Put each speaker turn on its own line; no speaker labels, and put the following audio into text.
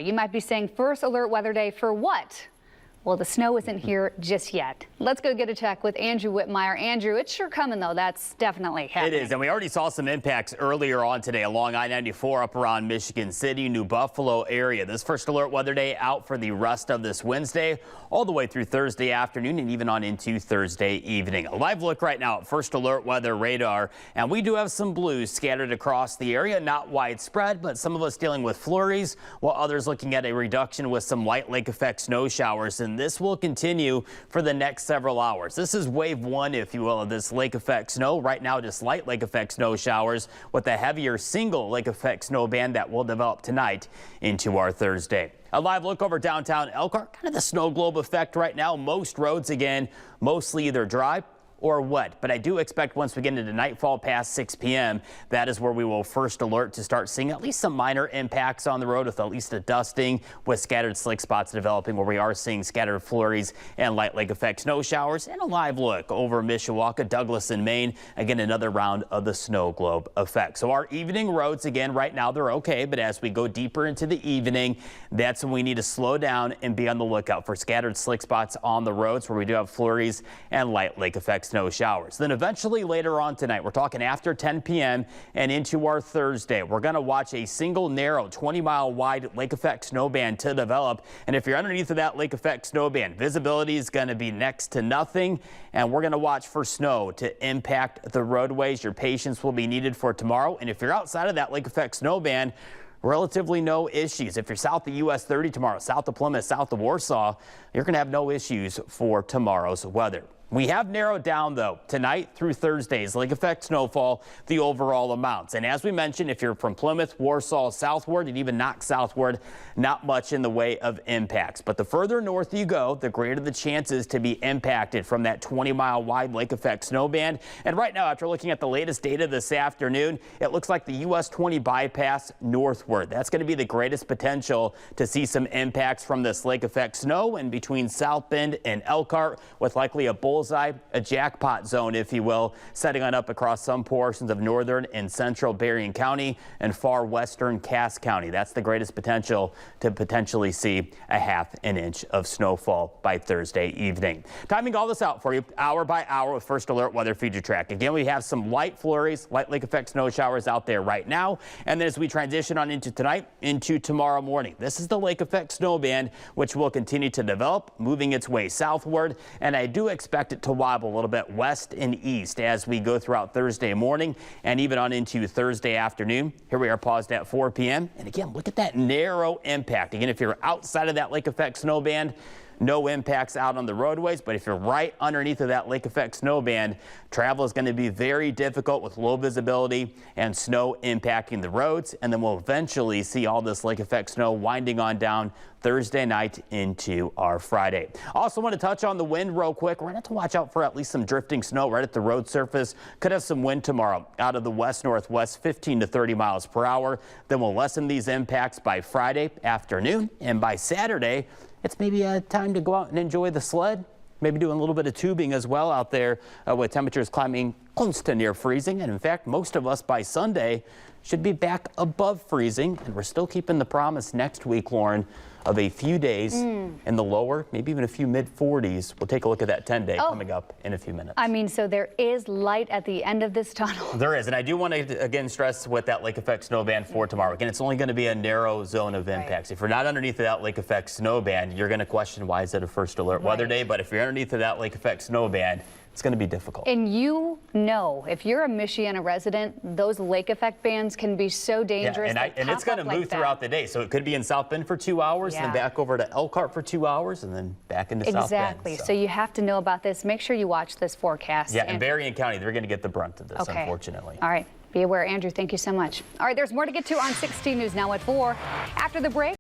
You might be saying first alert weather day for what? Well, the snow isn't here just yet. Let's go get a check with Andrew Whitmire. Andrew, it's sure coming, though. That's definitely happening.
It is, and we already saw some impacts earlier on today along I-94 up around Michigan City, New Buffalo area. This first alert weather day out for the rest of this Wednesday, all the way through Thursday afternoon and even on into Thursday evening. A live look right now at first alert weather radar, and we do have some blues scattered across the area, not widespread, but some of us dealing with flurries, while others looking at a reduction with some light lake effect snow showers. And this will continue for the next several hours. This is wave one, if you will, of this lake effect snow. Right now, just light lake effect snow showers with a heavier single lake effect snow band that will develop tonight into our Thursday. A live look over downtown Elkhart, kind of the snow globe effect right now. Most roads, again, mostly either dry or wet, but I do expect once we get into nightfall past 6 p.m., that is where we will first alert to start seeing at least some minor impacts on the road with at least a dusting with scattered slick spots developing where we are seeing scattered flurries and light lake effect snow showers. And a live look over Mishawaka, Douglas, and Maine. Again, another round of the snow globe effect. So our evening roads, again, right now they're okay, but as we go deeper into the evening, that's when we need to slow down and be on the lookout for scattered slick spots on the roads where we do have flurries and light lake effect snow showers. Then eventually later on tonight, we're talking after 10 p.m. and into our Thursday, we're going to watch a single narrow 20-mile wide lake effect snow band to develop. And if you're underneath of that lake effect snow band, visibility is going to be next to nothing. And we're going to watch for snow to impact the roadways. Your patience will be needed for tomorrow. And if you're outside of that lake effect snow band, relatively no issues. If you're south of US 30 tomorrow, south of Plymouth, south of Warsaw, you're going to have no issues for tomorrow's weather. We have narrowed down, though, tonight through Thursday's lake effect snowfall, the overall amounts. And as we mentioned, if you're from Plymouth, Warsaw, southward, and even Knox southward, not much in the way of impacts. But the further north you go, the greater the chances to be impacted from that 20-mile wide lake effect snow band. And right now, after looking at the latest data this afternoon, it looks like the US 20 bypass northward. That's going to be the greatest potential to see some impacts from this lake effect snow in between South Bend and Elkhart, with likely a bullseye, a jackpot zone, if you will, setting on up across some portions of northern and central Berrien County and far western Cass County. That's the greatest potential to potentially see a half an inch of snowfall by Thursday evening. Timing all this out for you hour by hour with First Alert Weather Feature Track. Again, we have some light flurries, light lake effect snow showers out there right now. And then as we transition on into tonight, into tomorrow morning, this is the lake effect snow band, which will continue to develop, moving its way southward. And I do expect it to wobble a little bit west and east as we go throughout Thursday morning and even on into Thursday afternoon. Here we are paused at 4 p.m. And again, look at that narrow impact. Again, if you're outside of that lake effect snow band, no impacts out on the roadways, but if you're right underneath of that lake effect snow band, travel is going to be very difficult with low visibility and snow impacting the roads. And then we'll eventually see all this lake effect snow winding on down Thursday night into our Friday. Also want to touch on the wind real quick. We're going to have to watch out for at least some drifting snow right at the road surface. Could have some wind tomorrow out of the west-northwest, 15 to 30 miles per hour. Then we'll lessen these impacts by Friday afternoon, and by Saturday, it's maybe time to go out and enjoy the sled. Maybe doing a little bit of tubing as well out there with temperatures climbing close to near freezing. And in fact, most of us by Sunday should be back above freezing. And we're still keeping the promise next week, Lauren, of a few days in the lower, maybe even a few mid-40s. We'll take a look at that 10-day coming up in a few minutes.
I mean, so there is light at the end of this tunnel.
There is, and I do want to again stress with that lake effect snow band for tomorrow. Again, it's only going to be a narrow zone of impacts. Right. If you're not underneath of that lake effect snow band, you're going to question why is it a first alert weather day. But if you're underneath of that lake effect snow band, it's going to be difficult. And
you know, if you're a Michiana resident, those lake effect bands can be so dangerous.
Yeah, and it's going to move throughout the day. So it could be in South Bend for 2 hours, and then back over to Elkhart for 2 hours, and then back into South Bend.
Exactly. So you have to know about this. Make sure you watch this forecast.
Yeah, and Berrien County, they're going to get the brunt of this, unfortunately.
All right. Be aware. Andrew, thank you so much. All right, there's more to get to on 16 News now at 4. After the break.